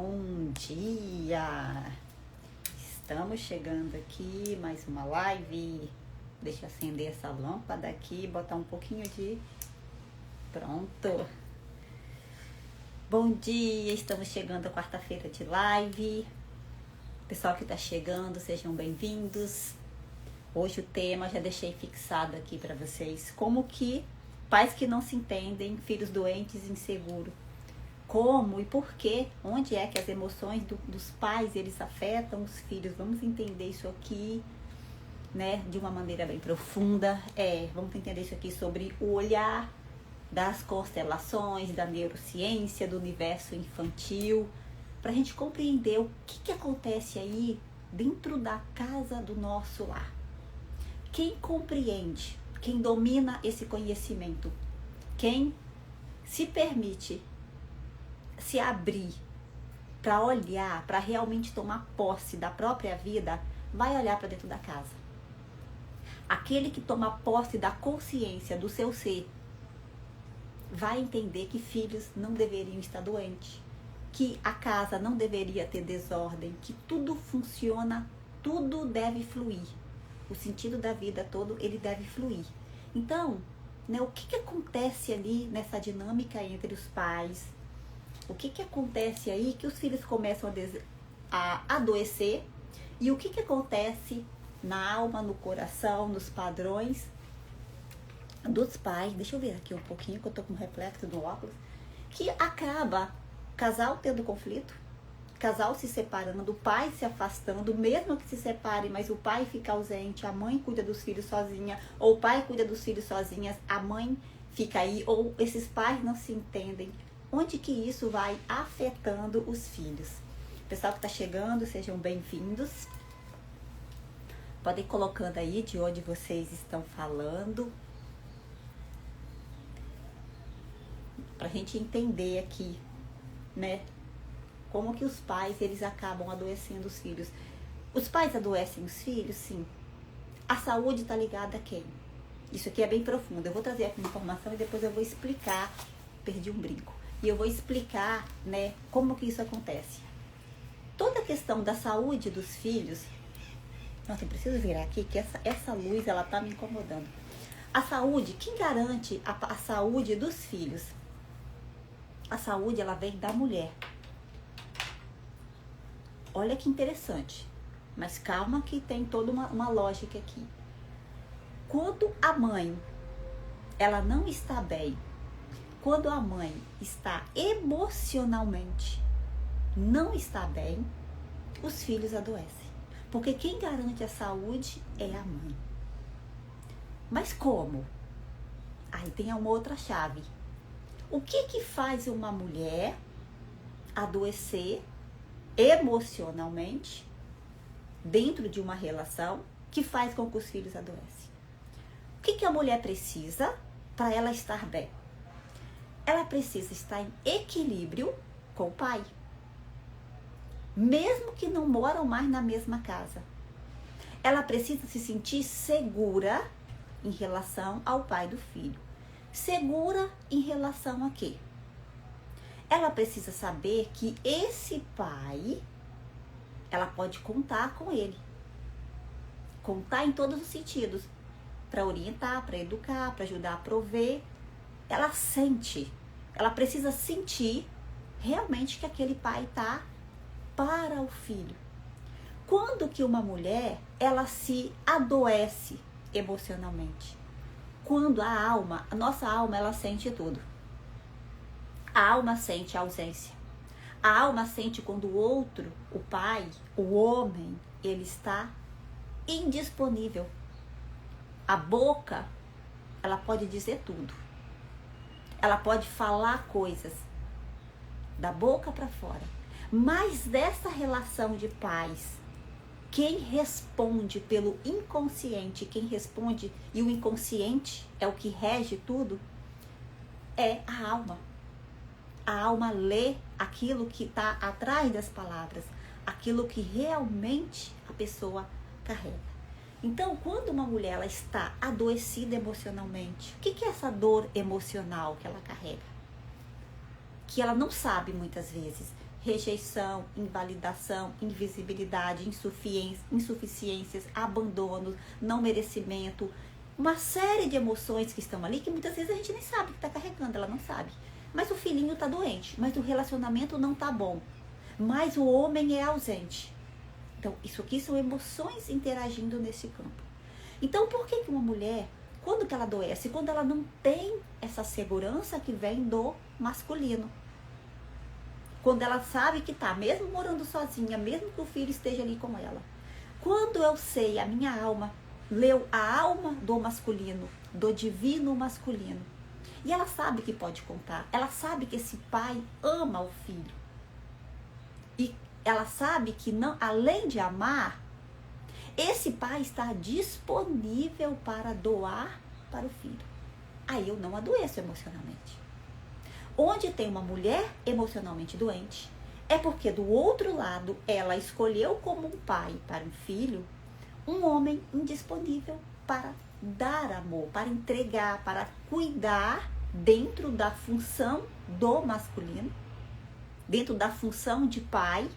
Bom dia! Estamos chegando aqui, mais uma live. Deixa eu acender essa lâmpada aqui, botar um pouquinho de... Pronto! Bom dia! Estamos chegando à quarta-feira de live. Pessoal que está chegando, sejam bem-vindos. Hoje o tema, já deixei fixado aqui para vocês, como que pais que não se entendem, filhos doentes e inseguros. Como e por quê, onde é que as emoções dos pais, eles afetam os filhos. Vamos entender isso aqui, né, de uma maneira bem profunda. Vamos entender isso aqui sobre o olhar das constelações, da neurociência, do universo infantil, para a gente compreender o que acontece aí dentro da casa do nosso lar. Quem compreende, quem domina esse conhecimento, quem se permite se abrir para olhar, para realmente tomar posse da própria vida, vai olhar para dentro da casa. Aquele que toma posse da consciência do seu ser, vai entender que filhos não deveriam estar doentes, que a casa não deveria ter desordem, que tudo funciona, tudo deve fluir. O sentido da vida todo, ele deve fluir. Então, né, o que acontece ali nessa dinâmica entre os pais? O que acontece aí que os filhos começam a adoecer? E o que acontece na alma, no coração, nos padrões dos pais? Deixa eu ver aqui um pouquinho, que eu tô com reflexo no óculos. Que acaba casal tendo conflito, casal se separando, o pai se afastando, mesmo que se separe, mas o pai fica ausente, a mãe cuida dos filhos sozinha, ou o pai cuida dos filhos sozinhas, a mãe fica aí, ou esses pais não se entendem. Onde que isso vai afetando os filhos? Pessoal que está chegando, sejam bem-vindos. Podem ir colocando aí de onde vocês estão falando, para a gente entender aqui, né? Como que os pais, eles acabam adoecendo os filhos. Os pais adoecem os filhos, sim. A saúde está ligada a quem? Isso aqui é bem profundo. Eu vou trazer aqui uma informação e depois eu vou explicar. Perdi um brinco. E eu vou explicar, né, como que isso acontece. Toda a questão da saúde dos filhos... Nossa, eu preciso virar aqui, que essa luz, ela tá me incomodando. A saúde, quem garante a saúde dos filhos? A saúde, ela vem da mulher. Olha que interessante. Mas calma que tem toda uma lógica aqui. Quando a mãe, ela não está bem, quando a mãe está emocionalmente, não está bem, os filhos adoecem. Porque quem garante a saúde é a mãe. Mas como? Aí tem uma outra chave. O que faz uma mulher adoecer emocionalmente dentro de uma relação que faz com que os filhos adoecem? O que a mulher precisa para ela estar bem? Ela precisa estar em equilíbrio com o pai. Mesmo que não moram mais na mesma casa. Ela precisa se sentir segura em relação ao pai do filho. Segura em relação a quê? Ela precisa saber que esse pai, ela pode contar com ele. Contar em todos os sentidos. Para orientar, para educar, para ajudar a prover. Ela sente, ela precisa sentir realmente que aquele pai está para o filho. Quando que uma mulher, ela se adoece emocionalmente? Quando a nossa alma, ela sente tudo. A alma sente a ausência. A alma sente quando o outro, o pai, o homem, ele está indisponível. A boca, ela pode dizer tudo. Ela pode falar coisas da boca para fora. Mas dessa relação de pais, quem responde pelo inconsciente, quem responde, e o inconsciente é o que rege tudo, é a alma. A alma lê aquilo que está atrás das palavras, aquilo que realmente a pessoa carrega. Então, quando uma mulher ela está adoecida emocionalmente, o que é essa dor emocional que ela carrega? Que ela não sabe muitas vezes. rejeição, invalidação, invisibilidade, insuficiências, abandono, não merecimento, uma série de emoções que estão ali que muitas vezes a gente nem sabe que está carregando, ela não sabe. Mas o filhinho está doente, mas o relacionamento não está bom, mas o homem é ausente. Então, isso aqui são emoções interagindo nesse campo. Então, por que uma mulher, quando que ela adoece? Quando ela não tem essa segurança que vem do masculino. Quando ela sabe que tá, mesmo morando sozinha, mesmo que o filho esteja ali com ela. Quando eu sei, a minha alma leu a alma do masculino, do divino masculino. E ela sabe que pode contar. Ela sabe que esse pai ama o filho. E ela sabe que, não, além de amar, esse pai está disponível para doar para o filho. Aí eu não adoeço emocionalmente. Onde tem uma mulher emocionalmente doente, é porque do outro lado ela escolheu como um pai para um filho um homem indisponível para dar amor, para entregar, para cuidar dentro da função do masculino, dentro da função de pai.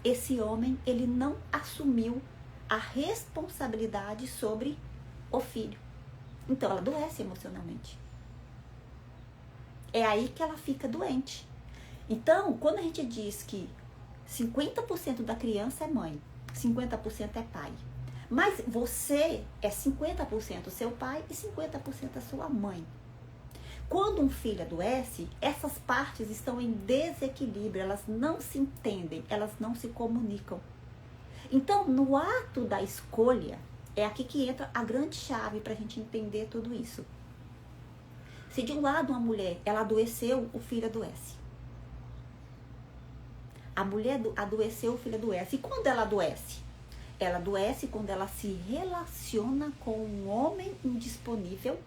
Esse homem, ele não assumiu a responsabilidade sobre o filho. Então ela adoece emocionalmente. É aí que ela fica doente. Então, quando a gente diz que 50% da criança é mãe, 50% é pai, mas você é 50% seu pai e 50% a sua mãe. Quando um filho adoece, essas partes estão em desequilíbrio, elas não se entendem, elas não se comunicam. Então, no ato da escolha, é aqui que entra a grande chave para a gente entender tudo isso. Se de um lado uma mulher, ela adoeceu, o filho adoece. A mulher adoeceu, o filho adoece. E quando ela adoece? Ela adoece quando ela se relaciona com um homem indisponível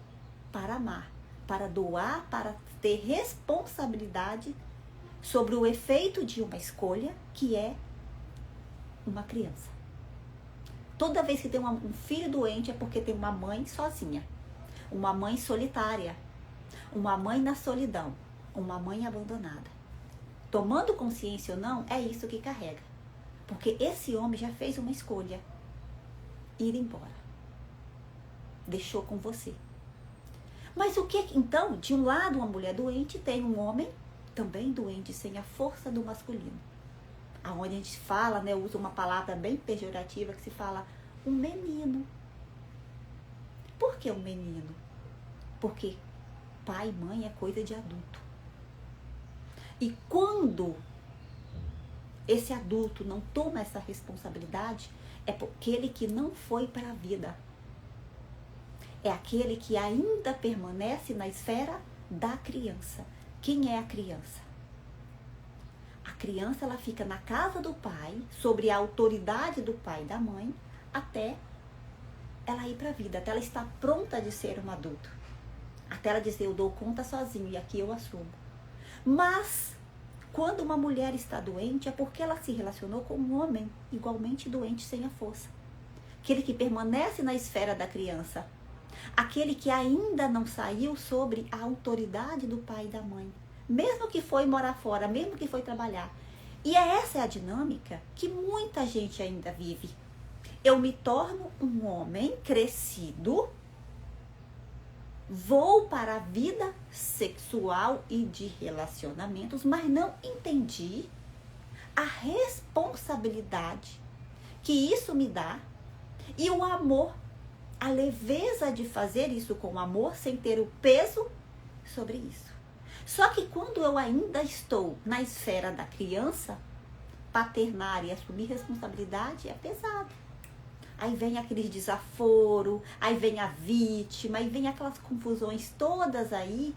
para amar, para doar, para ter responsabilidade sobre o efeito de uma escolha que é uma criança. Toda vez que tem um filho doente é porque tem uma mãe sozinha, uma mãe solitária, uma mãe na solidão, uma mãe abandonada. Tomando consciência ou não, é isso que carrega. Porque esse homem já fez uma escolha, ir embora. Deixou com você. Mas o que, então, de um lado uma mulher doente, tem um homem também doente, sem a força do masculino. Aonde a gente fala, né, usa uma palavra bem pejorativa, que se fala um menino. Por que um menino? Porque pai e mãe é coisa de adulto. E quando esse adulto não toma essa responsabilidade, é aquele que não foi para a vida. É aquele que ainda permanece na esfera da criança. Quem é a criança? A criança, ela fica na casa do pai, sob a autoridade do pai e da mãe, até ela ir para a vida, até ela estar pronta de ser um adulto. Até ela dizer, eu dou conta sozinho e aqui eu assumo. Mas, quando uma mulher está doente, é porque ela se relacionou com um homem igualmente doente, sem a força. Aquele que permanece na esfera da criança. Aquele que ainda não saiu sobre a autoridade do pai e da mãe. Mesmo que foi morar fora, mesmo que foi trabalhar. E essa é a dinâmica que muita gente ainda vive. Eu me torno um homem crescido, vou para a vida sexual e de relacionamentos, mas não entendi a responsabilidade que isso me dá e o amor, a leveza de fazer isso com amor sem ter o peso sobre isso. Só que quando eu ainda estou na esfera da criança, paternar e assumir responsabilidade é pesado. Aí vem aqueles desaforo, aí vem a vítima, aí vem aquelas confusões todas aí,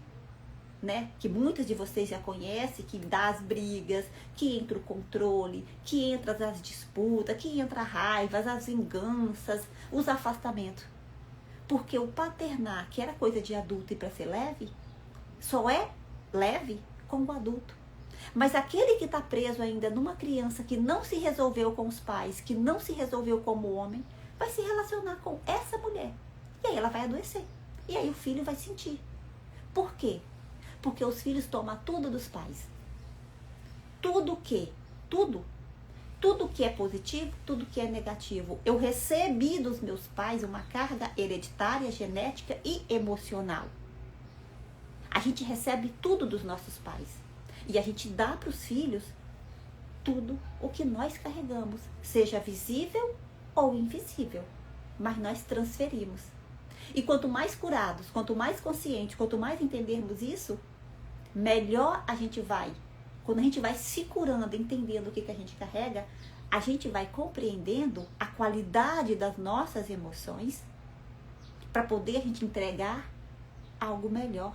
né? Que muitos de vocês já conhecem, que dá as brigas, que entra o controle, que entra as disputas, que entra a raiva, as vinganças, os afastamentos. Porque o paternar, que era coisa de adulto e para ser leve, só é leve com o adulto. Mas aquele que está preso ainda numa criança que não se resolveu com os pais, que não se resolveu como homem, vai se relacionar com essa mulher. E aí ela vai adoecer. E aí o filho vai sentir. Por quê? Porque os filhos tomam tudo dos pais. tudo que é positivo, tudo que é negativo. Eu recebi dos meus pais uma carga hereditária, genética e emocional. A gente recebe tudo dos nossos pais. E a gente dá para os filhos tudo o que nós carregamos, seja visível ou invisível. Mas nós transferimos. E quanto mais curados, quanto mais conscientes, quanto mais entendermos isso, melhor a gente vai. Quando a gente vai se curando, entendendo o que a gente carrega, a gente vai compreendendo a qualidade das nossas emoções para poder a gente entregar algo melhor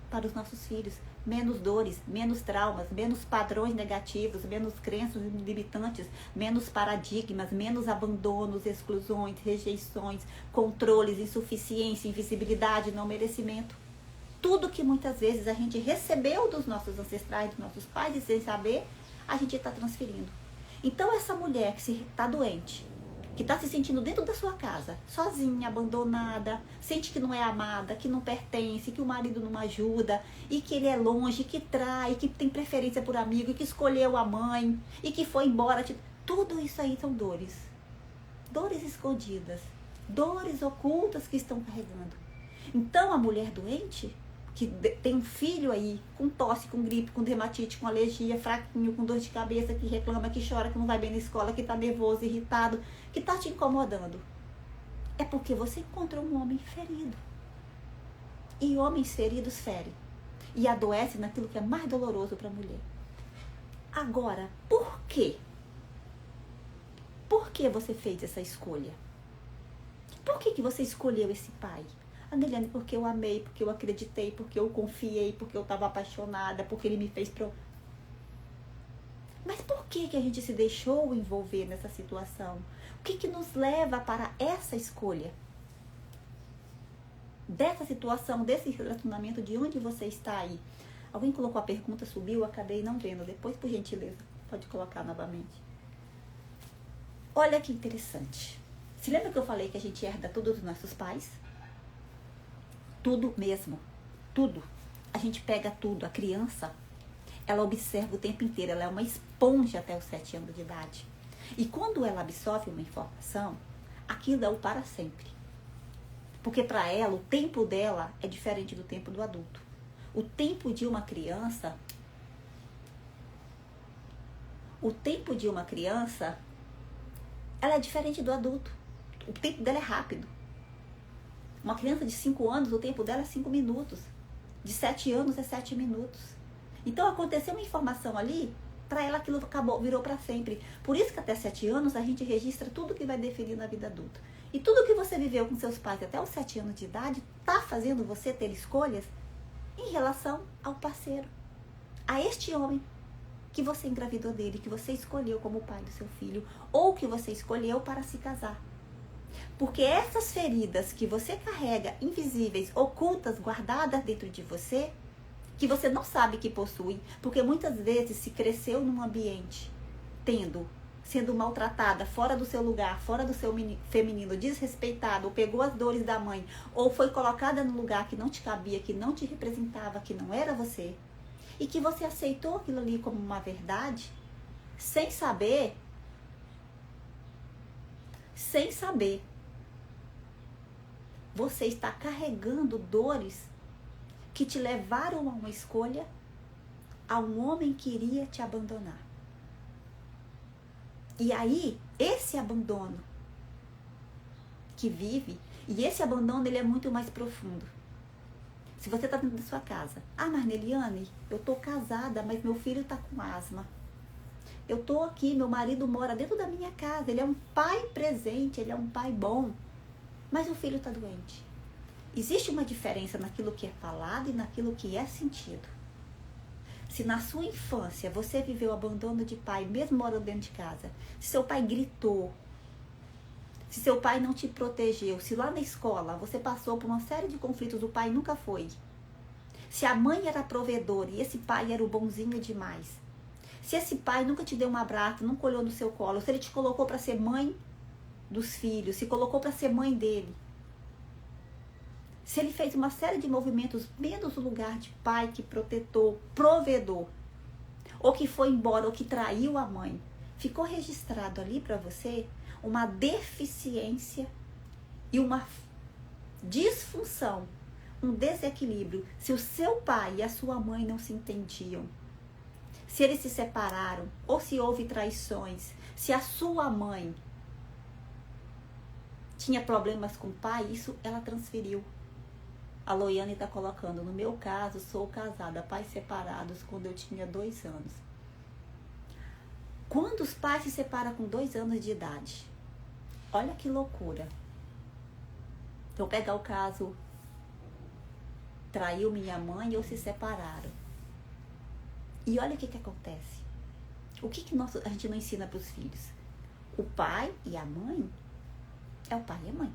para os nossos filhos. Menos dores, menos traumas, menos padrões negativos, menos crenças limitantes, menos paradigmas, menos abandonos, exclusões, rejeições, controles, insuficiência, invisibilidade, não merecimento. Tudo que muitas vezes a gente recebeu dos nossos ancestrais, dos nossos pais, e sem saber, a gente está transferindo. Então essa mulher que está doente, que está se sentindo dentro da sua casa, sozinha, abandonada, sente que não é amada, que não pertence, que o marido não ajuda, e que ele é longe, que trai, que tem preferência por amigo, e que escolheu a mãe, e que foi embora. Tudo isso aí são dores. Dores escondidas, dores ocultas que estão carregando. Então a mulher doente, que tem um filho aí com tosse, com gripe, com dermatite, com alergia, fraquinho, com dor de cabeça, que reclama, que chora, que não vai bem na escola, que tá nervoso, irritado, que tá te incomodando. É porque você encontrou um homem ferido. E homens feridos ferem. E adoecem naquilo que é mais doloroso para a mulher. Agora, por quê? Por que você fez essa escolha? Por que você escolheu esse pai? Adeliane, porque eu amei, porque eu acreditei, porque eu confiei, porque eu estava apaixonada, porque ele me fez Mas por que a gente se deixou envolver nessa situação? O que nos leva para essa escolha? Dessa situação, desse relacionamento, de onde você está aí? Alguém colocou a pergunta, subiu, eu acabei não vendo. Depois, por gentileza, pode colocar novamente. Olha que interessante. Se lembra que eu falei que a gente herda tudo dos nossos pais? Tudo mesmo, tudo. A gente pega tudo. A criança, ela observa o tempo inteiro, ela é uma esponja até os 7 anos de idade. E quando ela absorve uma informação, aquilo é o para sempre. Porque para ela, o tempo dela é diferente do tempo do adulto. O tempo de uma criança, ela é diferente do adulto. O tempo dela é rápido. Uma criança de 5 anos, o tempo dela é 5 minutos. De 7 anos é 7 minutos. Então aconteceu uma informação ali, para ela aquilo virou para sempre. Por isso que até 7 anos a gente registra tudo que vai definir na vida adulta. E tudo que você viveu com seus pais até os 7 anos de idade está fazendo você ter escolhas em relação ao parceiro. A este homem que você engravidou dele, que você escolheu como pai do seu filho, ou que você escolheu para se casar. Porque essas feridas que você carrega, invisíveis, ocultas, guardadas dentro de você, que você não sabe que possui, porque muitas vezes se cresceu num ambiente sendo maltratada, fora do seu lugar, fora do seu feminino, desrespeitada, ou pegou as dores da mãe, ou foi colocada num lugar que não te cabia, que não te representava, que não era você, e que você aceitou aquilo ali como uma verdade, sem saber, você está carregando dores que te levaram a uma escolha, a um homem que iria te abandonar. E aí, esse abandono que vive, e esse abandono ele é muito mais profundo. Se você está dentro da sua casa, mas Neliane, eu estou casada, mas meu filho está com asma. Eu estou aqui, meu marido mora dentro da minha casa, ele é um pai presente, ele é um pai bom, mas o filho está doente. Existe uma diferença naquilo que é falado e naquilo que é sentido. Se na sua infância você viveu abandono de pai, mesmo morando dentro de casa, se seu pai gritou, se seu pai não te protegeu, se lá na escola você passou por uma série de conflitos, o pai nunca foi. Se a mãe era provedora e esse pai era o bonzinho demais. Se esse pai nunca te deu um abraço, nunca olhou no seu colo, se ele te colocou para ser mãe dos filhos, se colocou para ser mãe dele. Se ele fez uma série de movimentos menos o lugar de pai que protetor, provedor. ou que foi embora, ou que traiu a mãe, ficou registrado ali para você uma deficiência e uma disfunção, um desequilíbrio. Se o seu pai e a sua mãe não se entendiam, se eles se separaram, ou se houve traições, se a sua mãe tinha problemas com o pai, isso ela transferiu. A Loiane está colocando, no meu caso, sou casada, pais separados quando eu tinha 2 anos. Quando os pais se separam com 2 anos de idade, olha que loucura. Vou pegar o caso, traiu minha mãe ou se separaram. E olha o que acontece. O que a gente não ensina para os filhos? O pai e a mãe é o pai e a mãe.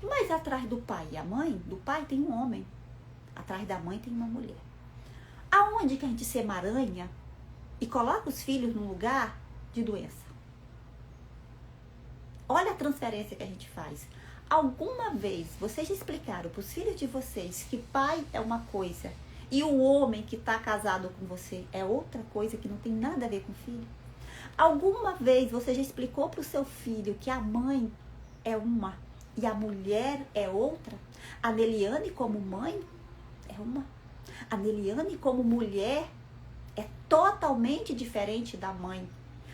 Mas atrás do pai e a mãe, do pai tem um homem. Atrás da mãe tem uma mulher. Aonde que a gente se emaranha e coloca os filhos num lugar de doença? Olha a transferência que a gente faz. Alguma vez vocês já explicaram para os filhos de vocês que pai é uma coisa e o homem que está casado com você é outra coisa que não tem nada a ver com o filho? Alguma vez você já explicou para o seu filho que a mãe é uma e a mulher é outra? A Neliane como mãe é uma. A Neliane como mulher é totalmente diferente da mãe.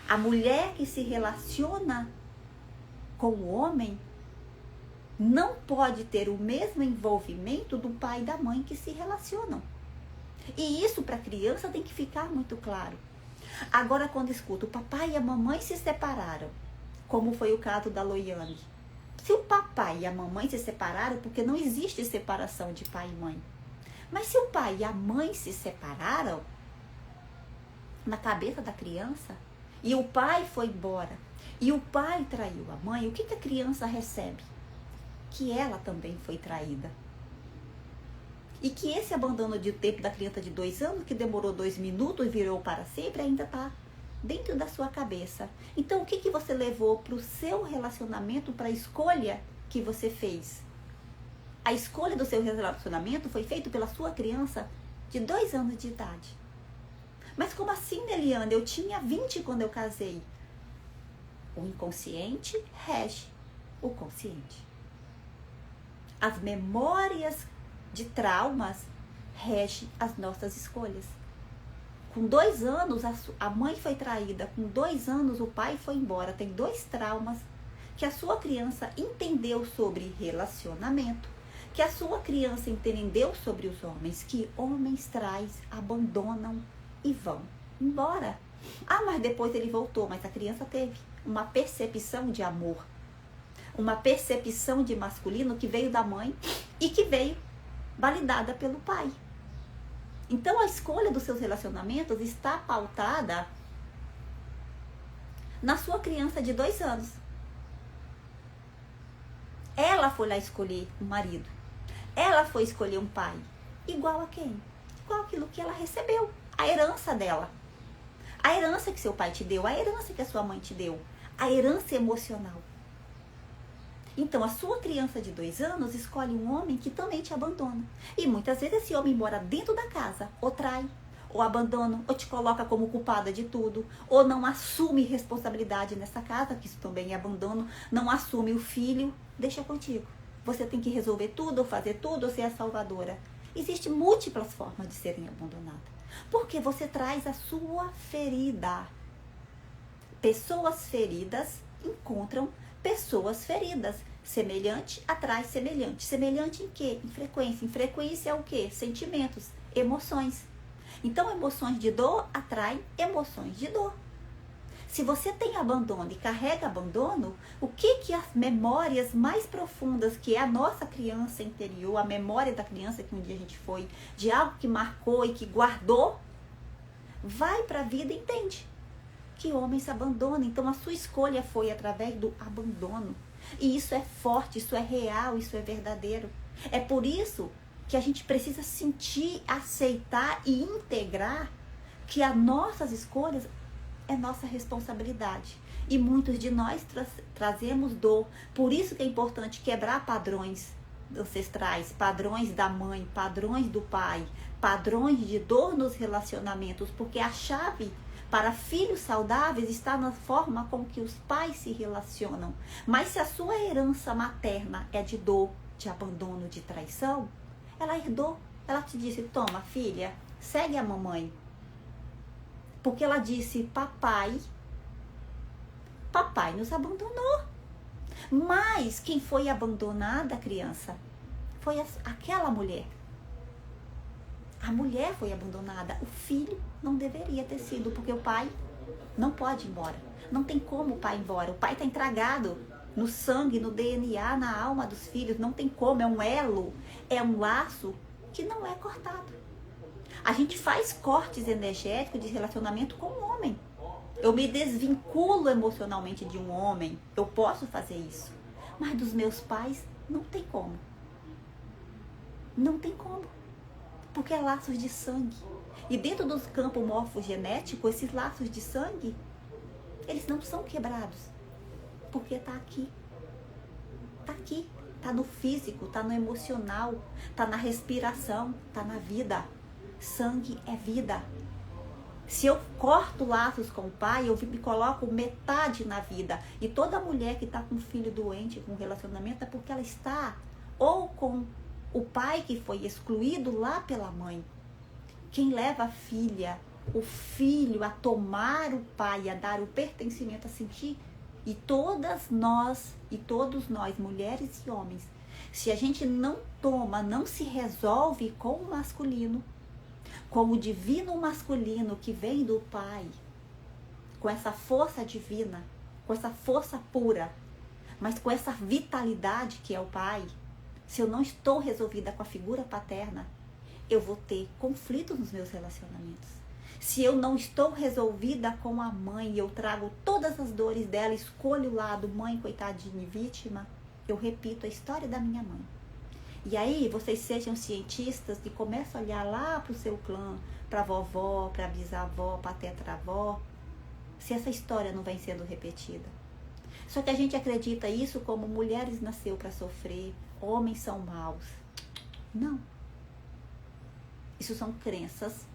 A mulher que se relaciona com o homem não pode ter o mesmo envolvimento do pai e da mãe que se relacionam. E isso para a criança tem que ficar muito claro. Agora, quando escuta, o papai e a mamãe se separaram, como foi o caso da Loiane. Se o papai e a mamãe se separaram, porque não existe separação de pai e mãe. Mas se o pai e a mãe se separaram, na cabeça da criança, e o pai foi embora, e o pai traiu a mãe, o que a criança recebe? Que ela também foi traída. E que esse abandono de tempo da criança de 2 anos, que demorou 2 minutos e virou para sempre, ainda está dentro da sua cabeça. Então, o que você levou para o seu relacionamento, para a escolha que você fez? A escolha do seu relacionamento foi feita pela sua criança de 2 anos de idade. Mas como assim, Neliane? Eu tinha 20 quando eu casei. O inconsciente rege o consciente. As memórias de traumas regem as nossas escolhas. Com 2 anos, a mãe foi traída. Com 2 anos, o pai foi embora. Tem 2 traumas que a sua criança entendeu sobre relacionamento. Que a sua criança entendeu sobre os homens. Que homens traem, abandonam e vão embora. Ah, mas depois ele voltou. Mas a criança teve uma percepção de amor. Uma percepção de masculino que veio da mãe e que veio validada pelo pai. Então, a escolha dos seus relacionamentos está pautada na sua criança de 2 anos. Ela foi lá escolher um marido. Ela foi escolher um pai. Igual a quem? Igual aquilo que ela recebeu. A herança dela. A herança que seu pai te deu. A herança que a sua mãe te deu. A herança emocional. Então, a sua criança de 2 anos escolhe um homem que também te abandona. E muitas vezes esse homem mora dentro da casa, ou trai, ou abandona, ou te coloca como culpada de tudo, ou não assume responsabilidade nessa casa, que isso também é abandono, não assume o filho, deixa contigo. Você tem que resolver tudo, ou fazer tudo, ou ser a salvadora. Existem múltiplas formas de serem abandonadas. Porque você traz a sua ferida. Pessoas feridas encontram pessoas feridas. Semelhante atrai semelhante. Semelhante em quê? Em frequência. Em frequência é o quê? Sentimentos, emoções. Então, emoções de dor atraem emoções de dor. Se você tem abandono e carrega abandono, o que as memórias mais profundas, que é a nossa criança interior, a memória da criança que um dia a gente foi, de algo que marcou e que guardou, vai para a vida e entende que homem se abandona. Então, a sua escolha foi através do abandono. E isso é forte, isso é real, isso é verdadeiro. É por isso que a gente precisa sentir, aceitar e integrar que as nossas escolhas é nossa responsabilidade. E muitos de nós trazemos dor. Por isso que é importante quebrar padrões. ancestrais, padrões da mãe, padrões do pai, padrões de dor nos relacionamentos, porque a chave para filhos saudáveis está na forma com que os pais se relacionam. Mas se a sua herança materna é de dor, de abandono, de traição, ela herdou. Ela te disse, toma filha, segue a mamãe. Porque ela disse, papai nos abandonou. Mas quem foi abandonada, criança, foi aquela mulher. A mulher foi abandonada. O filho não deveria ter sido, porque o pai não pode ir embora. Não tem como o pai ir embora. O pai está entregado no sangue, no DNA, na alma dos filhos. Não tem como. É um elo, é um laço que não é cortado. A gente faz cortes energéticos de relacionamento com o homem. Eu me desvinculo emocionalmente de um homem. Eu posso fazer isso. Mas dos meus pais, não tem como. Não tem como. Porque é laços de sangue. E dentro dos campos morfogenéticos, esses laços de sangue, eles não são quebrados. Porque está aqui. Está aqui. Está no físico, está no emocional, está na respiração, está na vida. Sangue é vida. Se eu corto laços com o pai, eu me coloco metade na vida. E toda mulher que está com um filho doente, com um relacionamento, é porque ela está ou com o pai que foi excluído lá pela mãe. Quem leva a filha, o filho a tomar o pai, a dar o pertencimento, a sentir, e todas nós, e todos nós, mulheres e homens, se a gente não toma, não se resolve com o masculino, com o divino masculino que vem do pai, com essa força divina, com essa força pura, mas com essa vitalidade que é o pai, se eu não estou resolvida com a figura paterna, eu vou ter conflitos nos meus relacionamentos. Se eu não estou resolvida com a mãe, eu trago todas as dores dela, escolho o lado mãe, coitadinha e vítima, eu repito a história da minha mãe. E aí vocês sejam cientistas e começam a olhar lá para o seu clã, para a vovó, para a bisavó, para a tetravó, se essa história não vem sendo repetida. Só que a gente acredita isso como mulheres nasceu para sofrer, homens são maus. Não. Isso são crenças,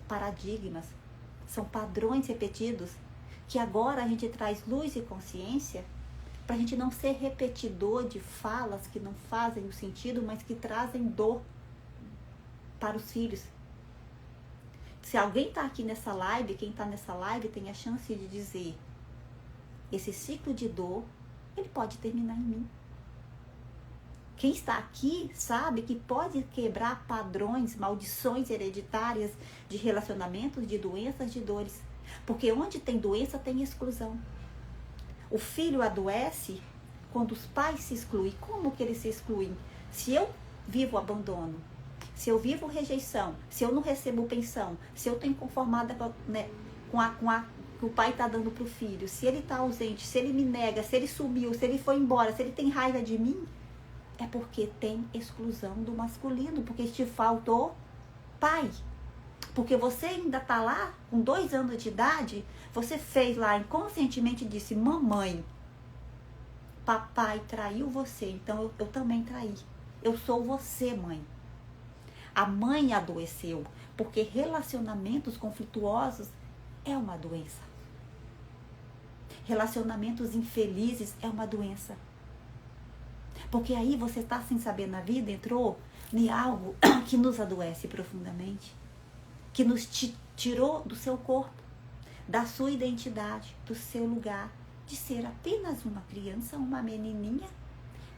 paradigmas, são padrões repetidos que agora a gente traz luz e consciência para a gente não ser repetidor de falas que não fazem o sentido, mas que trazem dor para os filhos. Se alguém está aqui nessa live, quem está nessa live tem a chance de dizer, esse ciclo de dor, ele pode terminar em mim. Quem está aqui sabe que pode quebrar padrões, maldições hereditárias de relacionamentos, de doenças, de dores. Porque onde tem doença, tem exclusão. O filho adoece quando os pais se excluem. Como que eles se excluem? Se eu vivo abandono, se eu vivo rejeição, se eu não recebo pensão, se eu estou inconformada com a que o pai está dando para o filho, se ele está ausente, se ele me nega, se ele sumiu, se ele foi embora, se ele tem raiva de mim, é porque tem exclusão do masculino, porque te faltou pai. Porque você ainda está lá, com 2 anos de idade, você fez lá inconscientemente e disse, mamãe, papai traiu você, então eu também traí. Eu sou você, mãe. A mãe adoeceu, porque relacionamentos conflituosos é uma doença. Relacionamentos infelizes é uma doença. Porque aí você está sem saber na vida, entrou em algo que nos adoece profundamente, que nos tirou do seu corpo, da sua identidade, do seu lugar, de ser apenas uma criança, uma menininha,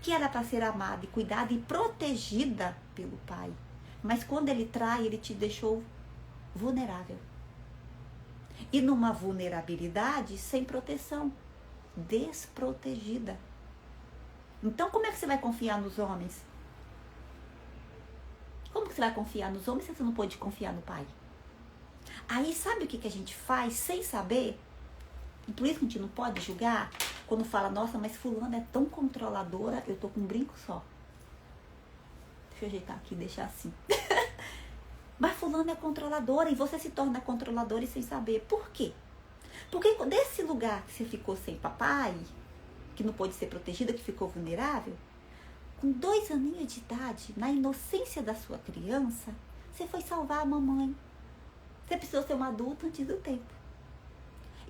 que era para ser amada e cuidada e protegida pelo pai. Mas quando ele trai, ele te deixou vulnerável. E numa vulnerabilidade sem proteção, desprotegida. Então, como é que você vai confiar nos homens? Como que você vai confiar nos homens se você não pode confiar no pai? Aí, sabe o que a gente faz sem saber? E por isso que a gente não pode julgar quando fala, nossa, mas fulana é tão controladora, eu tô com um brinco só. Deixa eu ajeitar aqui, deixar assim. Mas fulana é controladora e você se torna controladora e sem saber. Por quê? Porque desse lugar que você ficou sem papai, que não pôde ser protegida, que ficou vulnerável, Com 2 aninhos de idade, na inocência da sua criança, você foi salvar a mamãe. Você precisou ser uma adulta antes do tempo.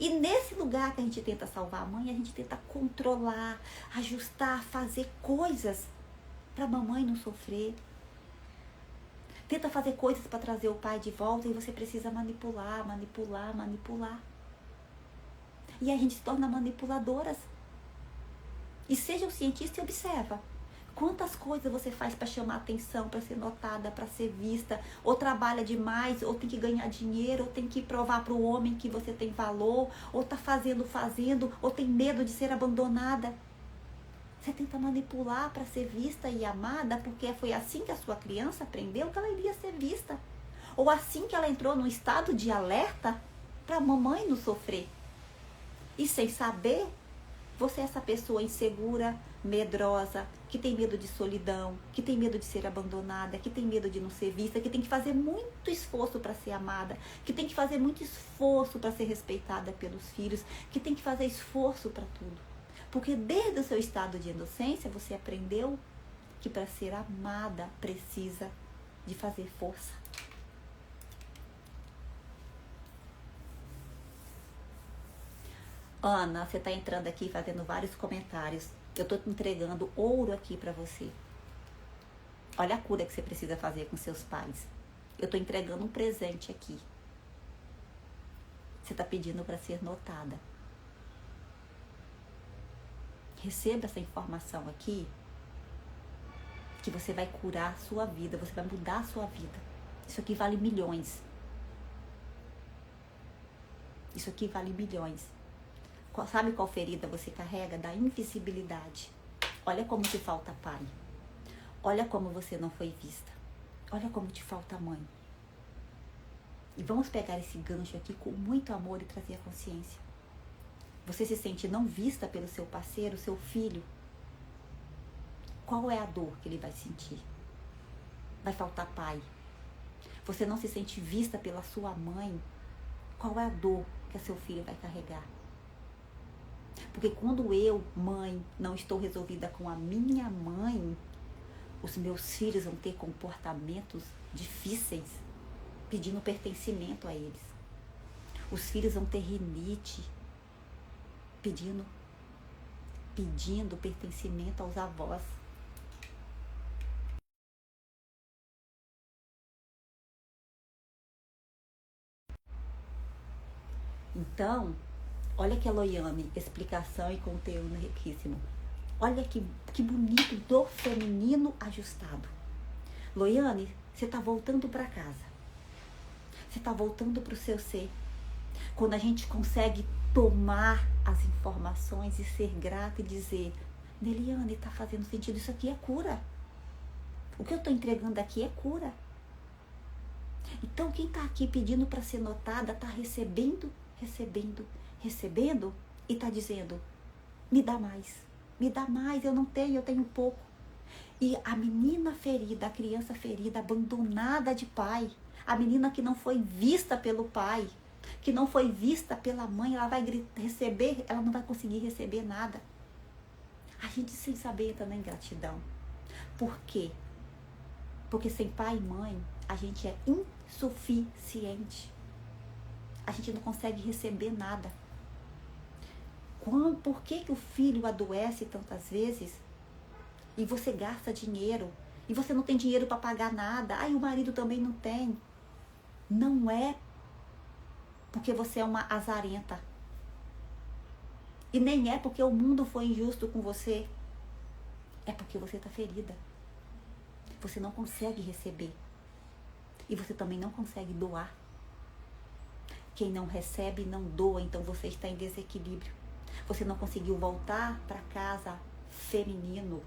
E nesse lugar que a gente tenta salvar a mãe, a gente tenta controlar, ajustar, fazer coisas para a mamãe não sofrer. Tenta fazer coisas para trazer o pai de volta e você precisa manipular. E a gente se torna manipuladoras. E seja um cientista e observa. Quantas coisas você faz para chamar atenção, para ser notada, para ser vista, ou trabalha demais, ou tem que ganhar dinheiro, ou tem que provar para o homem que você tem valor, ou tá fazendo, ou tem medo de ser abandonada. Você tenta manipular para ser vista e amada, porque foi assim que a sua criança aprendeu que ela iria ser vista. Ou assim que ela entrou num estado de alerta para a mamãe não sofrer. E sem saber, você é essa pessoa insegura, medrosa, que tem medo de solidão, que tem medo de ser abandonada, que tem medo de não ser vista, que tem que fazer muito esforço para ser amada, que tem que fazer muito esforço para ser respeitada pelos filhos, que tem que fazer esforço para tudo. Porque desde o seu estado de inocência, você aprendeu que para ser amada precisa de fazer força. Ana, você está entrando aqui fazendo vários comentários. Eu estou te entregando ouro aqui para você. Olha a cura que você precisa fazer com seus pais. Eu estou entregando um presente aqui. Você está pedindo para ser notada. Receba essa informação aqui, que você vai curar a sua vida, você vai mudar a sua vida. Isso aqui vale milhões. Isso aqui vale milhões. Sabe qual ferida você carrega? Da invisibilidade. Olha como te falta pai. Olha como você não foi vista. Olha como te falta mãe. E vamos pegar esse gancho aqui com muito amor e trazer a consciência. Você se sente não vista pelo seu parceiro, seu filho? Qual é a dor que ele vai sentir? Vai faltar pai. Você não se sente vista pela sua mãe? Qual é a dor que seu filho vai carregar? Porque quando eu, mãe, não estou resolvida com a minha mãe, os meus filhos vão ter comportamentos difíceis, pedindo pertencimento a eles. Os filhos vão ter rinite, pedindo pertencimento aos avós. Então, olha que a Loiane, explicação e conteúdo riquíssimo. Olha que bonito do feminino ajustado. Loiane, você está voltando para casa. Você está voltando para o seu ser. Quando a gente consegue tomar as informações e ser grata e dizer: Neliane, está fazendo sentido, isso aqui é cura. O que eu estou entregando aqui é cura. Então, quem está aqui pedindo para ser notada, está recebendo e está dizendo: me dá mais, eu não tenho, eu tenho pouco. E a menina ferida, a criança ferida, abandonada de pai, a menina que não foi vista pelo pai, que não foi vista pela mãe, ela vai receber, ela não vai conseguir receber nada. A gente sem saber entra na ingratidão. Por quê? Porque sem pai e mãe, a gente é insuficiente. A gente não consegue receber nada. Por que o filho adoece tantas vezes? E você gasta dinheiro. E você não tem dinheiro para pagar nada. Ai, o marido também não tem. Não é porque você é uma azarenta. E nem é porque o mundo foi injusto com você. É porque você está ferida. Você não consegue receber. E você também não consegue doar. Quem não recebe, não doa, então você está em desequilíbrio. Você não conseguiu voltar para casa feminino,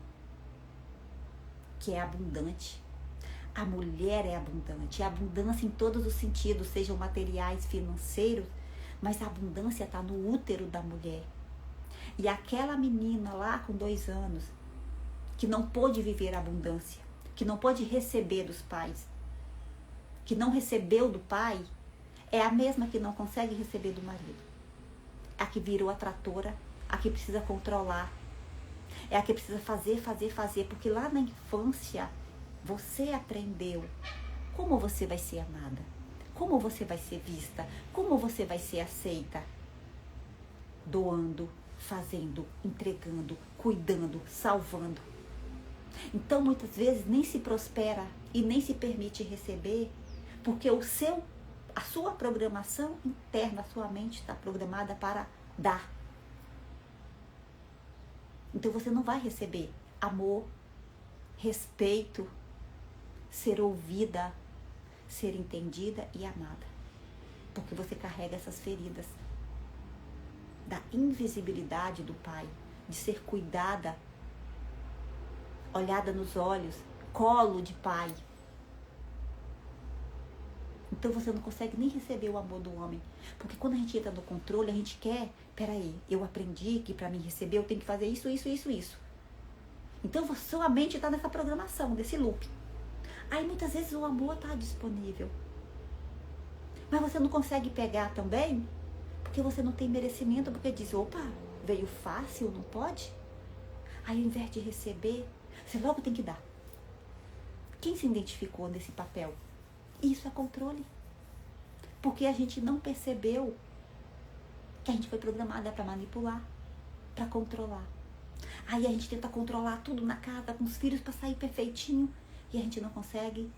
que é abundante. A mulher é abundante. É abundância em todos os sentidos, sejam materiais, financeiros, mas a abundância está no útero da mulher. E aquela menina lá com 2 anos, que não pôde viver a abundância, que não pôde receber dos pais, que não recebeu do pai, é a mesma que não consegue receber do marido. A que virou atratora, a que precisa controlar. É a que precisa fazer, porque lá na infância você aprendeu como você vai ser amada, como você vai ser vista, como você vai ser aceita. Doando, fazendo, entregando, cuidando, salvando. Então, muitas vezes, nem se prospera e nem se permite receber, porque a sua programação interna, a sua mente está programada para dar. Então, você não vai receber amor, respeito, ser ouvida, ser entendida e amada. Porque você carrega essas feridas da invisibilidade do pai, de ser cuidada, olhada nos olhos, colo de pai. Então você não consegue nem receber o amor do homem. Porque quando a gente entra no controle, a gente quer, peraí, eu aprendi que para mim receber eu tenho que fazer isso. Então sua mente está nessa programação, desse loop. Aí muitas vezes o amor está disponível. Mas você não consegue pegar também, porque você não tem merecimento, porque diz, opa, veio fácil, não pode? Aí ao invés de receber, você logo tem que dar. Quem se identificou nesse papel? Isso é controle. Porque a gente não percebeu que a gente foi programada para manipular, para controlar. Aí a gente tenta controlar tudo na casa, com os filhos, para sair perfeitinho. E a gente não consegue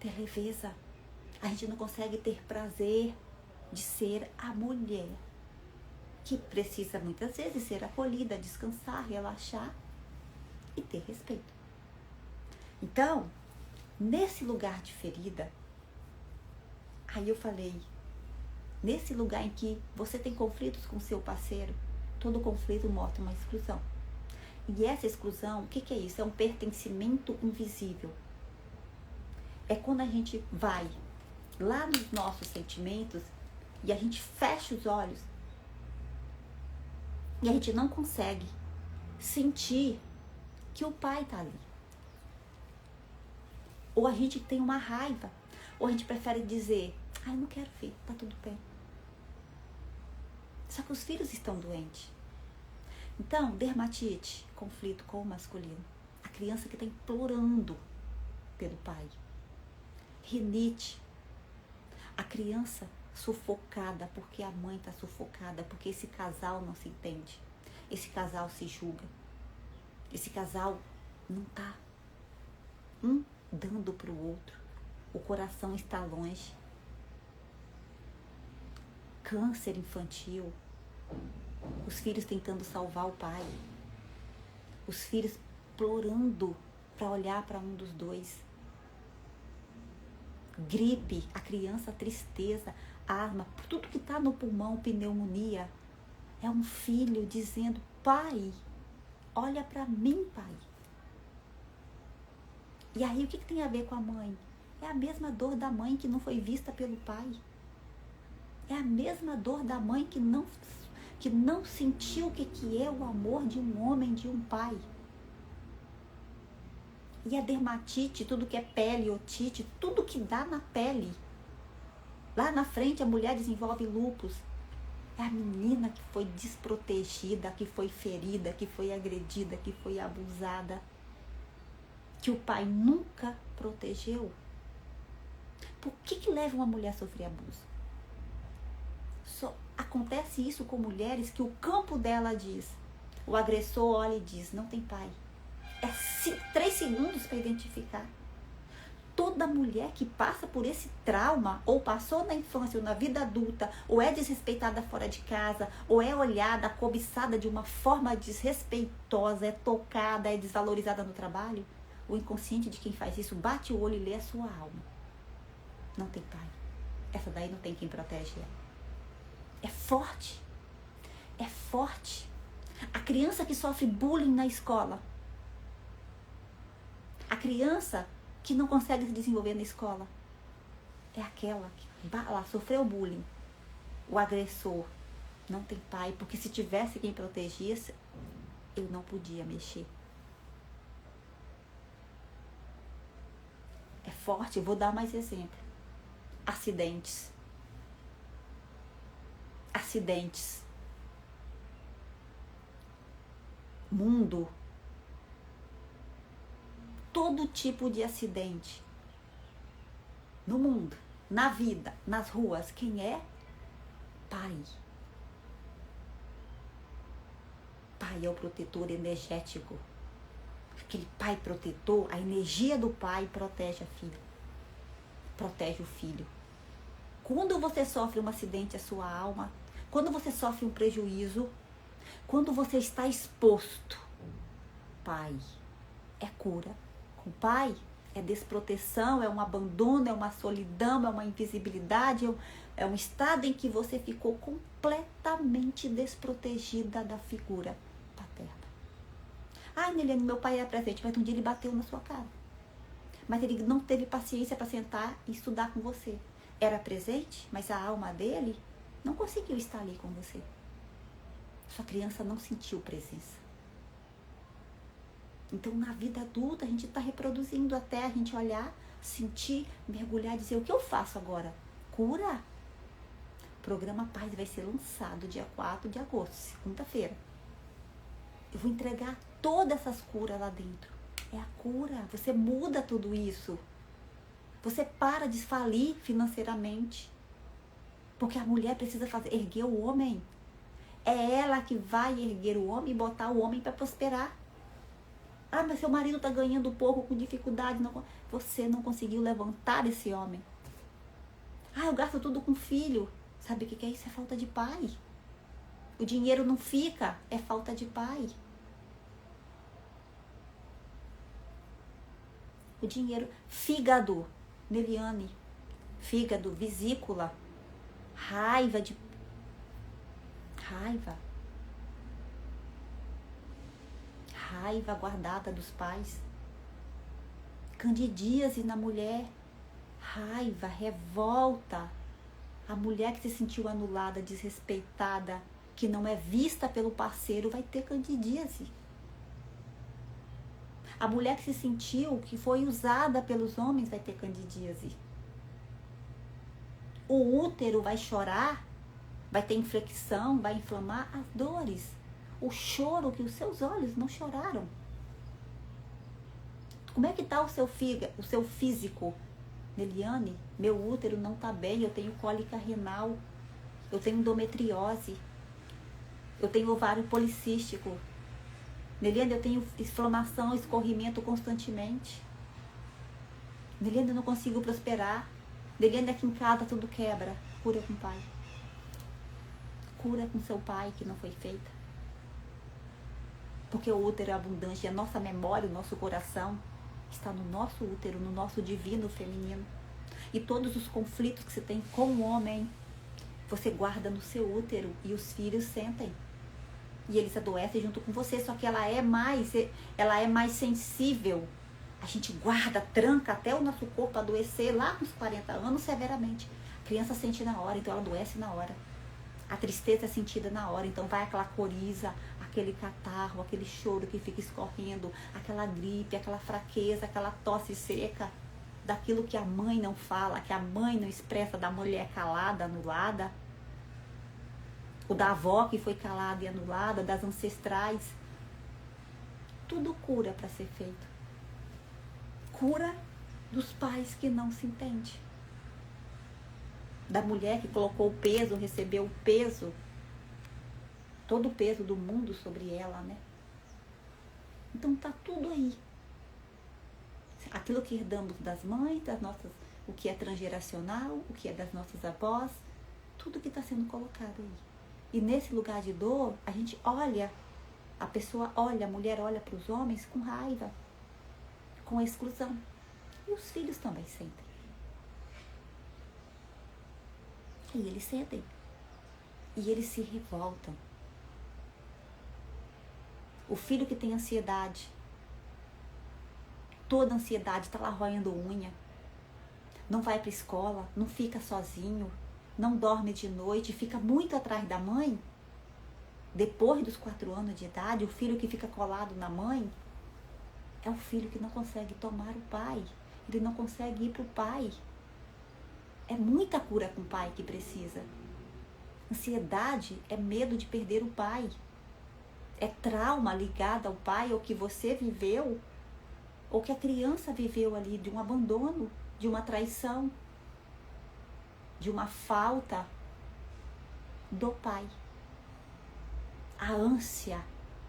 ter leveza. A gente não consegue ter prazer de ser a mulher que precisa muitas vezes ser acolhida, descansar, relaxar e ter respeito. Então, nesse lugar de ferida, aí eu falei, nesse lugar em que você tem conflitos com seu parceiro, todo conflito mostra uma exclusão. E essa exclusão, o que é isso? É um pertencimento invisível. É quando a gente vai lá nos nossos sentimentos e a gente fecha os olhos e a gente não consegue sentir que o pai está ali. Ou a gente tem uma raiva, ou a gente prefere dizer, eu não quero ver, tá tudo bem. Só que os filhos estão doentes. Então, dermatite, conflito com o masculino. A criança que está implorando pelo pai. Rinite, a criança sufocada porque a mãe está sufocada, porque esse casal não se entende. Esse casal se julga. Esse casal não está dando para o outro. O coração está longe. Câncer infantil. Os filhos tentando salvar o pai. Os filhos implorando para olhar para um dos dois. Gripe, a criança, tristeza, asma, tudo que está no pulmão, pneumonia. É um filho dizendo, pai, olha para mim, pai. E aí, o que tem a ver com a mãe? É a mesma dor da mãe que não foi vista pelo pai. É a mesma dor da mãe que não sentiu o que é o amor de um homem, de um pai. E a dermatite, tudo que é pele, otite, tudo que dá na pele. Lá na frente, a mulher desenvolve lúpus. É a menina que foi desprotegida, que foi ferida, que foi agredida, que foi abusada. Que o pai nunca protegeu. Por que leva uma mulher a sofrer abuso? Só acontece isso com mulheres que o campo dela diz. O agressor olha e diz, não tem pai. É 3 segundos para identificar. Toda mulher que passa por esse trauma, ou passou na infância ou na vida adulta, ou é desrespeitada fora de casa, ou é olhada, cobiçada de uma forma desrespeitosa, é tocada, é desvalorizada no trabalho, o inconsciente de quem faz isso bate o olho e lê a sua alma. Não tem pai. Essa daí não tem quem protege ela. É forte. É forte. A criança que sofre bullying na escola. A criança que não consegue se desenvolver na escola. É aquela que ela sofreu bullying. O agressor não tem pai, porque se tivesse quem protegesse, eu não podia mexer. É forte, eu vou dar mais exemplo. Acidentes. mundo, todo tipo de acidente, no mundo, na vida, nas ruas, quem é? Pai. Pai é o protetor energético. Aquele pai protetor, a energia do pai protege a filha. Protege o filho. Quando você sofre um acidente à sua alma, quando você sofre um prejuízo, quando você está exposto, pai, é cura. Com pai, é desproteção, é um abandono, é uma solidão, é uma invisibilidade, é um estado em que você ficou completamente desprotegida da figura paterna. Ai, Neliane, meu pai era presente, mas um dia ele bateu na sua cara. Mas ele não teve paciência para sentar e estudar com você. Era presente, mas a alma dele não conseguiu estar ali com você. Sua criança não sentiu presença. Então, na vida adulta, a gente está reproduzindo até a gente olhar, sentir, mergulhar e dizer, o que eu faço agora? Cura? O programa Paz vai ser lançado dia 4 de agosto, segunda-feira. Eu vou entregar todas essas curas lá dentro. É a cura. Você muda tudo isso. Você para de falir financeiramente. Porque a mulher precisa erguer o homem. É ela que vai erguer o homem e botar o homem para prosperar. Ah, mas seu marido está ganhando pouco, com dificuldade. Não, você não conseguiu levantar esse homem. Ah, eu gasto tudo com filho. Sabe o que é isso? É falta de pai. O dinheiro não fica, é falta de pai. O dinheiro, fígado, Neliane, fígado, vesícula, raiva. Raiva guardada dos pais, candidíase na mulher, raiva, revolta, a mulher que se sentiu anulada, desrespeitada, que não é vista pelo parceiro, vai ter candidíase. A mulher que se sentiu, que foi usada pelos homens, vai ter candidíase. O útero vai chorar, vai ter inflexão, vai inflamar as dores. O choro que os seus olhos não choraram. Como é que está o seu físico? Neliane, meu útero não está bem, eu tenho cólica renal, eu tenho endometriose, eu tenho ovário policístico. Neliane, eu tenho inflamação, escorrimento constantemente. Neliane, eu não consigo prosperar. Neliane, aqui em casa tudo quebra. Cura com o pai. Cura com seu pai que não foi feita. Porque o útero é abundante e a nossa memória, o nosso coração está no nosso útero, no nosso divino feminino. E todos os conflitos que você tem com o homem, você guarda no seu útero e os filhos sentem. E eles adoecem junto com você, só que ela é mais sensível. A gente guarda, tranca até o nosso corpo adoecer lá nos 40 anos severamente. A criança sente na hora, então ela adoece na hora. A tristeza é sentida na hora, então vai aquela coriza, aquele catarro, aquele choro que fica escorrendo, aquela gripe, aquela fraqueza, aquela tosse seca, daquilo que a mãe não fala, que a mãe não expressa, da mulher calada, anulada, ou da avó que foi calada e anulada, das ancestrais. Tudo cura para ser feito. Cura dos pais que não se entendem. Da mulher que colocou o peso, recebeu o peso, todo o peso do mundo sobre ela, né? Então tá tudo aí. Aquilo que herdamos das mães, o que é transgeracional, o que é das nossas avós, tudo que está sendo colocado aí. E nesse lugar de dor, a gente olha, a pessoa olha, a mulher olha para os homens com raiva, com exclusão. E os filhos também sentem. E eles sentem. E eles se revoltam. O filho que tem ansiedade, toda ansiedade, está lá roendo unha, não vai para a escola, não fica sozinho, não dorme de noite, fica muito atrás da mãe. Depois dos 4 anos de idade, o filho que fica colado na mãe é o filho que não consegue tomar o pai. Ele não consegue ir para o pai. É muita cura com o pai que precisa. Ansiedade é medo de perder o pai. É trauma ligado ao pai, ou que você viveu, ou que a criança viveu ali, de um abandono, de uma traição, de uma falta do pai. A ânsia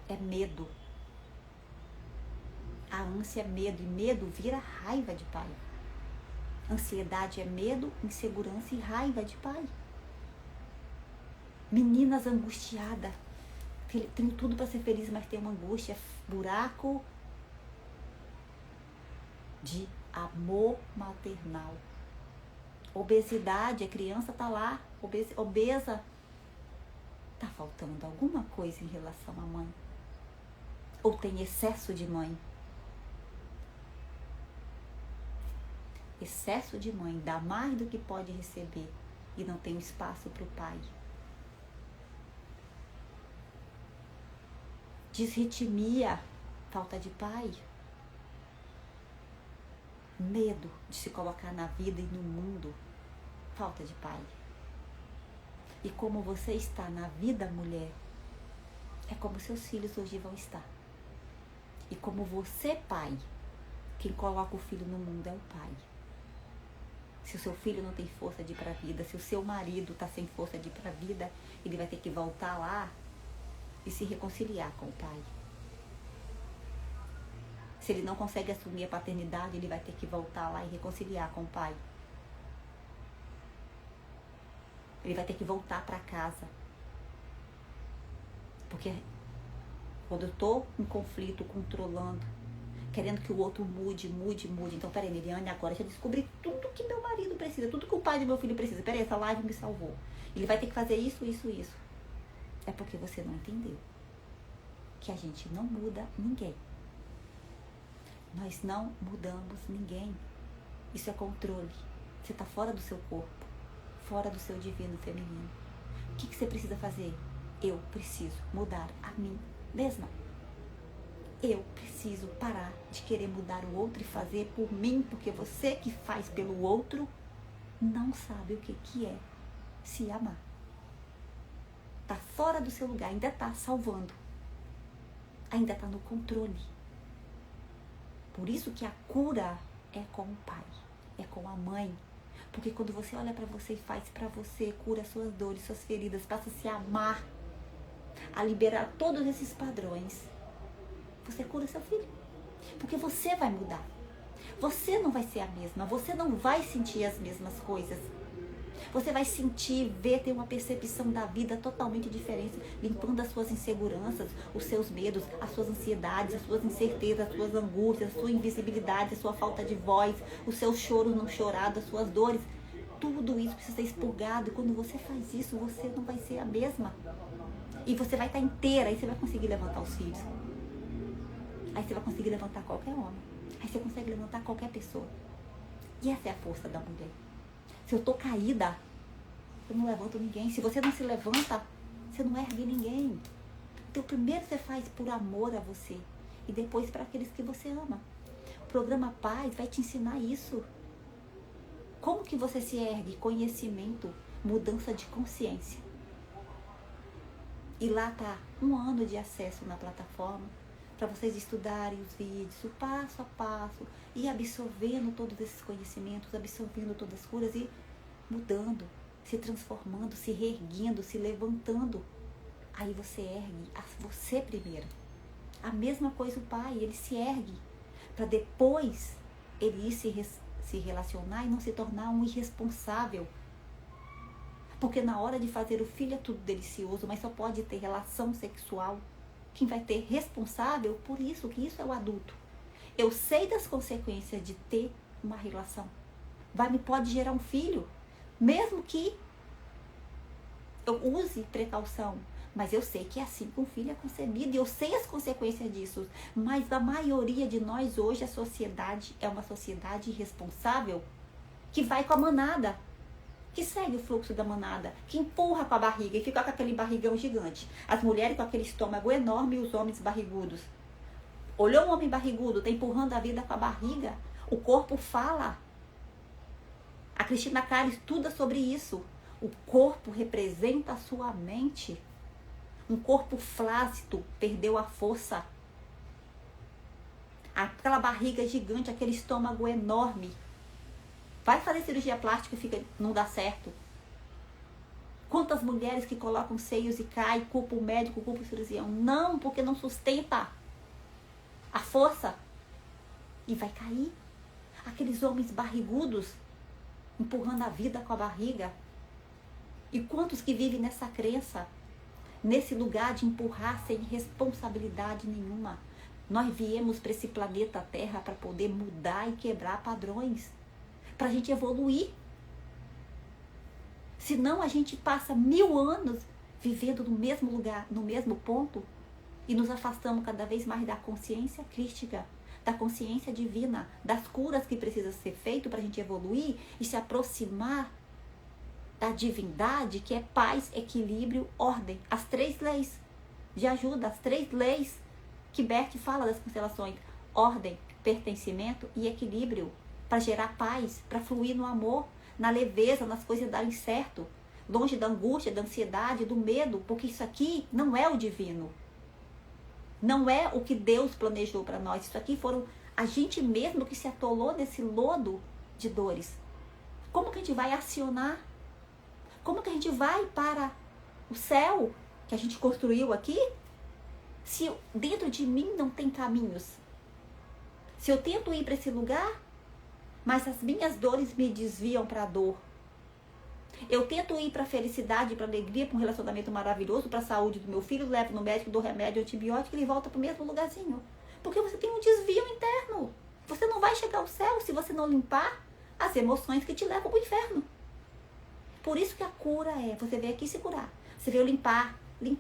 é medo. A ânsia é medo, e medo vira raiva de pai. Ansiedade é medo, insegurança e raiva de pai. Meninas angustiadas. Tenho tudo para ser feliz, mas tem uma angústia, buraco de amor maternal. Obesidade, a criança tá lá, obesa. Tá faltando alguma coisa em relação à mãe. Ou tem excesso de mãe. Excesso de mãe, dá mais do que pode receber e não tem espaço para o pai. Disritmia, falta de pai. Medo de se colocar na vida e no mundo, falta de pai. E como você está na vida, mulher, é como seus filhos hoje vão estar. E como você, pai, quem coloca o filho no mundo é o pai. Se o seu filho não tem força de ir para a vida, se o seu marido está sem força de ir para a vida, ele vai ter que voltar lá e se reconciliar com o pai. Se ele não consegue assumir a paternidade, ele vai ter que voltar lá e reconciliar com o pai. Ele vai ter que voltar para casa. Porque quando eu estou em conflito, controlando, querendo que o outro mude. Então, peraí, Liliane, agora já descobri tudo que meu marido precisa, tudo que o pai do meu filho precisa. Peraí, essa live me salvou. Ele vai ter que fazer isso. É porque você não entendeu que a gente não muda ninguém. Nós não mudamos ninguém. Isso é controle. Você está fora do seu corpo, fora do seu divino feminino. O que você precisa fazer? Eu preciso mudar a mim mesma. Eu preciso parar de querer mudar o outro e fazer por mim, porque você que faz pelo outro não sabe o que é se amar. Está fora do seu lugar, ainda está salvando. Ainda está no controle. Por isso que a cura é com o pai, é com a mãe. Porque quando você olha para você e faz para você, cura suas dores, suas feridas, passa a se amar, a liberar todos esses padrões, você cura seu filho. Porque você vai mudar. Você não vai ser a mesma, você não vai sentir as mesmas coisas. Você vai sentir, ver, ter uma percepção da vida totalmente diferente, limpando as suas inseguranças, os seus medos, as suas ansiedades, as suas incertezas, as suas angústias, a sua invisibilidade, a sua falta de voz, o seu choro não chorado, as suas dores. Tudo isso precisa ser expurgado. E quando você faz isso, você não vai ser a mesma. E você vai estar inteira, aí você vai conseguir levantar os filhos. Aí você vai conseguir levantar qualquer homem. Aí você consegue levantar qualquer pessoa. E essa é a força da mulher. Se eu tô caída, eu não levanto ninguém. Se você não se levanta, você não ergue ninguém. Então, primeiro você faz por amor a você. E depois para aqueles que você ama. O programa Paz vai te ensinar isso. Como que você se ergue? Conhecimento, mudança de consciência. E lá tá 1 ano de acesso na plataforma. Para vocês estudarem os vídeos, o passo a passo, e absorvendo todos esses conhecimentos, absorvendo todas as curas e mudando, se transformando, se reerguendo, se levantando. Aí você ergue você primeiro. A mesma coisa o pai, ele se ergue, para depois ele ir se relacionar e não se tornar um irresponsável. Porque na hora de fazer o filho é tudo delicioso, mas só pode ter relação sexual quem vai ter responsável por isso, que isso é o adulto. Eu sei das consequências de ter uma relação. Pode gerar um filho, mesmo que eu use precaução. Mas eu sei que é assim que um filho é concebido e eu sei as consequências disso. Mas a maioria de nós hoje, a sociedade é uma sociedade irresponsável que vai com a manada, que segue o fluxo da manada, que empurra com a barriga e fica com aquele barrigão gigante. As mulheres com aquele estômago enorme e os homens barrigudos. Olhou um homem barrigudo, tá empurrando a vida com a barriga. O corpo fala. A Cristina Carr estuda sobre isso. O corpo representa a sua mente. Um corpo flácido perdeu a força. Aquela barriga gigante, aquele estômago enorme. Vai fazer cirurgia plástica e não dá certo. Quantas mulheres que colocam seios e caem, culpa o médico, culpa o cirurgião. Não, porque não sustenta a força. E vai cair. Aqueles homens barrigudos, empurrando a vida com a barriga. E quantos que vivem nessa crença, nesse lugar de empurrar sem responsabilidade nenhuma. Nós viemos para esse planeta Terra para poder mudar e quebrar padrões, para a gente evoluir. Senão a gente passa 1000 anos vivendo no mesmo lugar, no mesmo ponto, e nos afastamos cada vez mais da consciência crística, da consciência divina, das curas que precisam ser feitas para a gente evoluir e se aproximar da divindade, que é paz, equilíbrio, ordem. As 3 leis de ajuda, as 3 leis que Bert fala das constelações. Ordem, pertencimento e equilíbrio, para gerar paz, para fluir no amor, na leveza, nas coisas darem certo, longe da angústia, da ansiedade, do medo, porque isso aqui não é o divino. Não é o que Deus planejou para nós. Isso aqui foram a gente mesmo que se atolou nesse lodo de dores. Como que a gente vai acionar? Como que a gente vai para o céu que a gente construiu aqui? Se dentro de mim não tem caminhos. Se eu tento ir para esse lugar, mas as minhas dores me desviam para a dor. Eu tento ir para a felicidade, para a alegria, para um relacionamento maravilhoso, para a saúde do meu filho, levo no médico, dou remédio, antibiótico, e ele volta para o mesmo lugarzinho. Porque você tem um desvio interno. Você não vai chegar ao céu se você não limpar as emoções que te levam para o inferno. Por isso que a cura é, você veio aqui se curar. Você veio limpar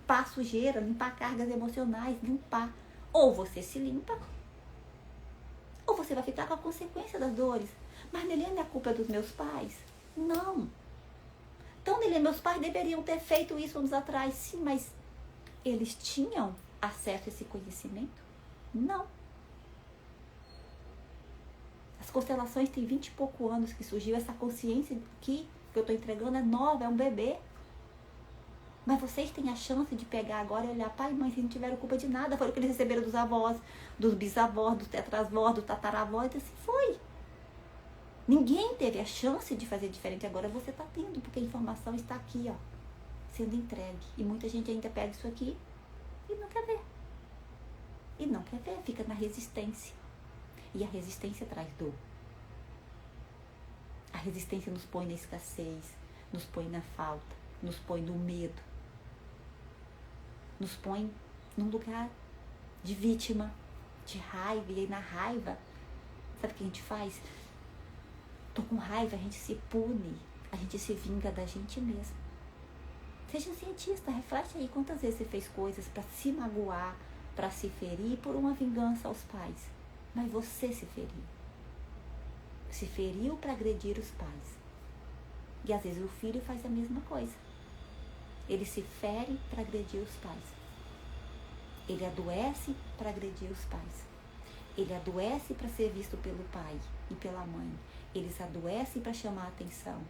a sujeira, limpar cargas emocionais, limpar. Ou você se limpa, ou você vai ficar com a consequência das dores. Mas, Nelene, a culpa é dos meus pais? Não. Então, Nelene, meus pais deveriam ter feito isso anos atrás. Sim, mas eles tinham acesso a esse conhecimento? Não. As constelações têm 20 e pouco anos que surgiu. Essa consciência que eu estou entregando é nova, é um bebê. Mas vocês têm a chance de pegar agora e olhar, pai e mãe, vocês não tiveram culpa de nada. Foi o que eles receberam dos avós, dos bisavós, dos tetravós, dos tataravós, e assim foi. Ninguém teve a chance de fazer diferente. Agora você está tendo, porque a informação está aqui, ó, sendo entregue. E muita gente ainda pega isso aqui e não quer ver. E não quer ver, fica na resistência. E a resistência traz dor. A resistência nos põe na escassez, nos põe na falta, nos põe no medo. Nos põe num lugar de vítima, de raiva. E aí na raiva, sabe o que a gente faz? Tô com raiva, a gente se pune, a gente se vinga da gente mesmo. Seja cientista, reflete aí quantas vezes você fez coisas para se magoar, para se ferir por uma vingança aos pais. Mas você se feriu. Se feriu para agredir os pais. E às vezes o filho faz a mesma coisa. Ele se fere para agredir os pais. Ele adoece para agredir os pais. Ele adoece para ser visto pelo pai e pela mãe. Eles adoecem para chamar a atenção.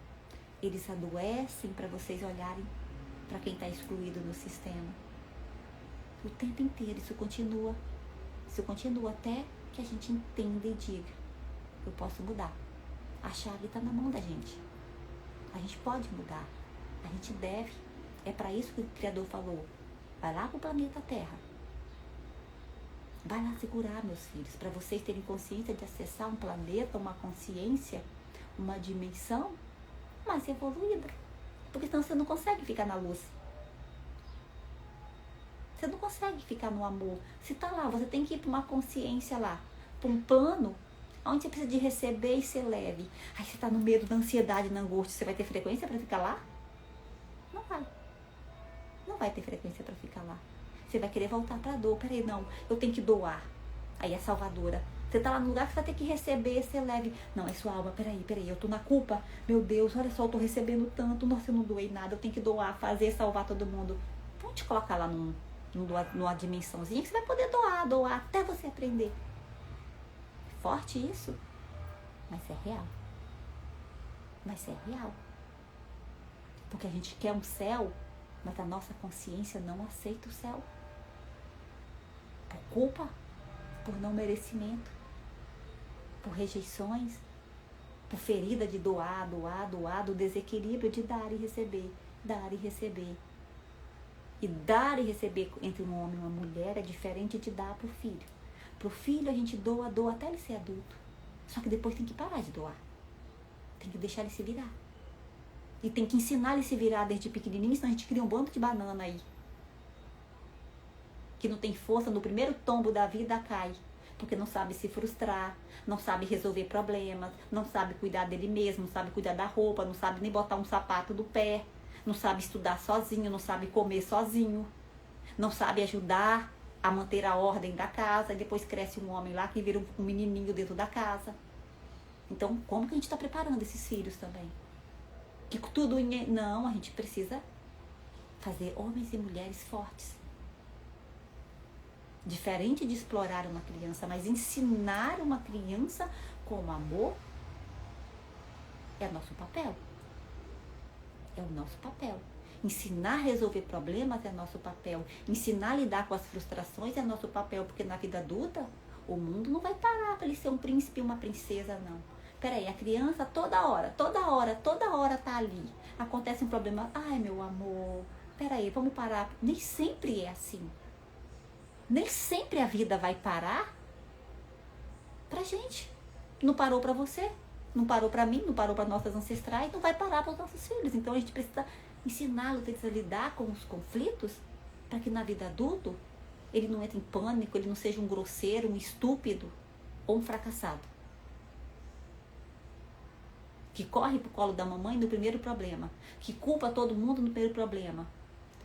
Eles adoecem para vocês olharem para quem está excluído no sistema. O tempo inteiro isso continua. Isso continua até que a gente entenda e diga: eu posso mudar. A chave está na mão da gente. A gente pode mudar. A gente deve. É para isso que o Criador falou: vai lá para o planeta Terra. Vai lá segurar, meus filhos, para vocês terem consciência de acessar um planeta, uma consciência, uma dimensão mais evoluída. Porque senão você não consegue ficar na luz. Você não consegue ficar no amor. Se tá lá, você tem que ir para uma consciência lá, para um plano onde você precisa de receber e ser leve. Aí você tá no medo, da ansiedade, na angústia, você vai ter frequência para ficar lá? Não vai. Não vai ter frequência para ficar lá. Você vai querer voltar para a dor. Peraí, não, eu tenho que doar. Aí é salvadora. Você tá lá no lugar que você vai ter que receber, ser leve. Não, é sua alma, peraí, eu tô na culpa. Meu Deus, olha só, eu tô recebendo tanto. Nossa, eu não doei nada, eu tenho que doar, fazer, salvar todo mundo. Vamos te colocar lá numa dimensãozinha que você vai poder doar até você aprender. Forte isso, mas é real. Mas é real. Porque a gente quer um céu Mas a nossa consciência não aceita o céu. Por culpa, por não merecimento, por rejeições, por ferida de doar, do desequilíbrio de dar e receber, dar e receber. E dar e receber entre um homem e uma mulher é diferente de dar para o filho. Para o filho a gente doa até ele ser adulto. Só que depois tem que parar de doar. Tem que deixar ele se virar. E tem que ensinar ele a se virar desde pequenininho, senão a gente cria um bando de banana aí. Que não tem força, no primeiro tombo da vida cai. Porque não sabe se frustrar, não sabe resolver problemas, não sabe cuidar dele mesmo, não sabe cuidar da roupa, não sabe nem botar um sapato do pé, não sabe estudar sozinho, não sabe comer sozinho, não sabe ajudar a manter a ordem da casa, e depois cresce um homem lá que vira um menininho dentro da casa. Então, como que a gente está preparando esses filhos também? Que tudo... Não, a gente precisa fazer homens e mulheres fortes. Diferente de explorar uma criança, mas ensinar uma criança com amor é nosso papel. É o nosso papel. Ensinar a resolver problemas é nosso papel. Ensinar a lidar com as frustrações é nosso papel, porque na vida adulta o mundo não vai parar para ele ser um príncipe e uma princesa, não. Peraí, a criança toda hora tá ali. Acontece um problema, ai meu amor, peraí, vamos parar. Nem sempre é assim. Nem sempre a vida vai parar pra gente. Não parou pra você, não parou pra mim, não parou para nossas ancestrais, não vai parar para os nossos filhos. Então a gente precisa ensiná-los a lidar com os conflitos para que na vida adulta ele não entre em pânico, ele não seja um grosseiro, um estúpido ou um fracassado. Que corre pro colo da mamãe no primeiro problema, que culpa todo mundo no primeiro problema,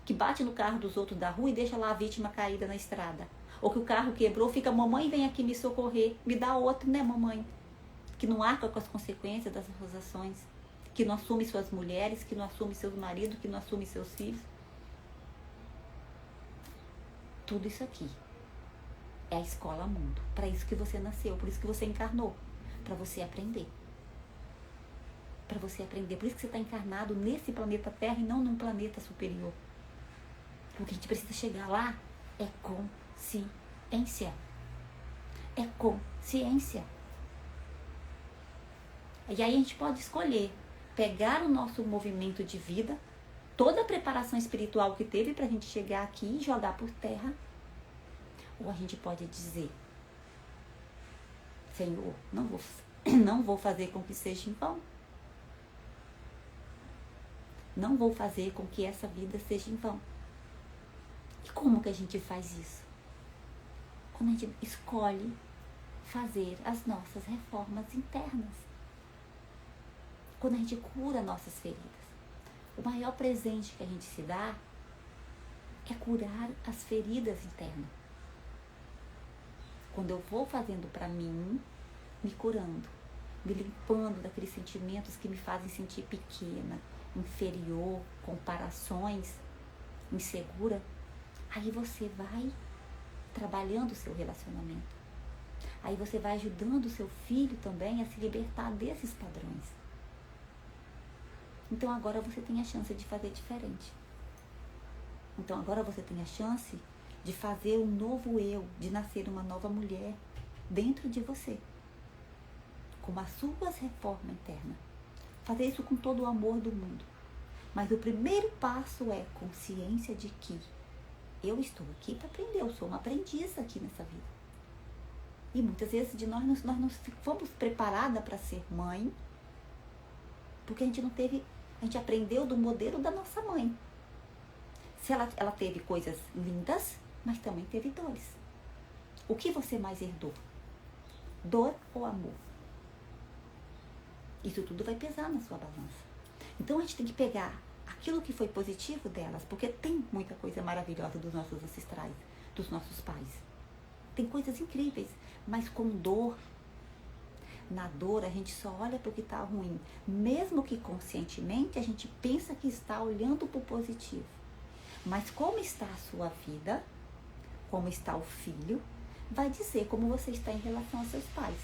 que bate no carro dos outros da rua e deixa lá a vítima caída na estrada. Ou que o carro quebrou, fica, mamãe vem aqui me socorrer, me dá outro, né mamãe? Que não arca com as consequências das suas ações, que não assume suas mulheres, que não assume seus maridos, que não assume seus filhos. Tudo isso aqui é a escola mundo. Para isso que você nasceu, por isso que você encarnou, para você aprender. Para você aprender, por isso que você está encarnado nesse planeta Terra e não num planeta superior. O que a gente precisa chegar lá é consciência. É consciência. E aí a gente pode escolher pegar o nosso movimento de vida, toda a preparação espiritual que teve para a gente chegar aqui e jogar por terra. Ou a gente pode dizer, Senhor, não vou fazer com que seja em vão. Não vou fazer com que essa vida seja em vão. E como que a gente faz isso? Quando a gente escolhe fazer as nossas reformas internas. Quando a gente cura nossas feridas. O maior presente que a gente se dá é curar as feridas internas. Quando eu vou fazendo para mim, me curando, me limpando daqueles sentimentos que me fazem sentir pequena, inferior, comparações, insegura, aí você vai trabalhando o seu relacionamento. Aí você vai ajudando o seu filho também a se libertar desses padrões. Então agora você tem a chance de fazer diferente. Então agora você tem a chance de fazer um novo eu, de nascer uma nova mulher dentro de você, com as suas reformas internas. Fazer isso com todo o amor do mundo. Mas o primeiro passo é consciência de que eu estou aqui para aprender, eu sou uma aprendiz aqui nessa vida. E muitas vezes de nós não fomos preparadas para ser mãe, porque a gente aprendeu do modelo da nossa mãe. Se ela teve coisas lindas, mas também teve dores. O que você mais herdou? Dor ou amor? Isso tudo vai pesar na sua balança. Então a gente tem que pegar aquilo que foi positivo delas, porque tem muita coisa maravilhosa dos nossos ancestrais, dos nossos pais. Tem coisas incríveis, mas com dor. Na dor a gente só olha para o que está ruim. Mesmo que conscientemente a gente pensa que está olhando para o positivo. Mas como está a sua vida, como está o filho, vai dizer como você está em relação aos seus pais.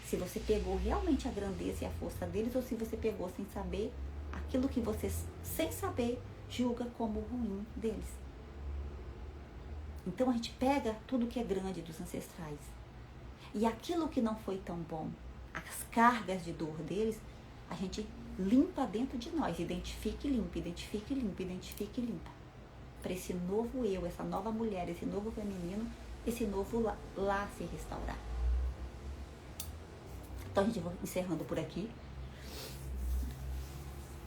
Se você pegou realmente a grandeza e a força deles, ou se você pegou sem saber aquilo que você, sem saber, julga como ruim deles. Então a gente pega tudo que é grande dos ancestrais e aquilo que não foi tão bom, as cargas de dor deles, a gente limpa dentro de nós, identifica e limpa, identifica e limpa, identifica e limpa. Para esse novo eu, essa nova mulher, esse novo feminino, esse novo lá se restaurar. Então a gente vai encerrando por aqui.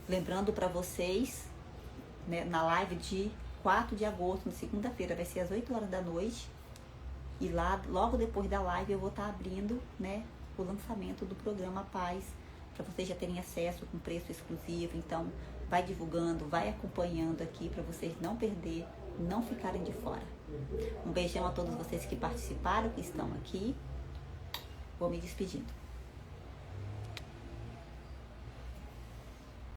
Lembrando para vocês, né, na live de 4 de agosto, na segunda-feira, vai ser às 8 horas da noite. E lá, logo depois da live, eu vou estar abrindo, né, o lançamento do programa Paz, para vocês já terem acesso com preço exclusivo. Então, vai divulgando, vai acompanhando aqui para vocês não perder, não ficarem de fora. Um beijão a todos vocês que participaram, que estão aqui. Vou me despedindo.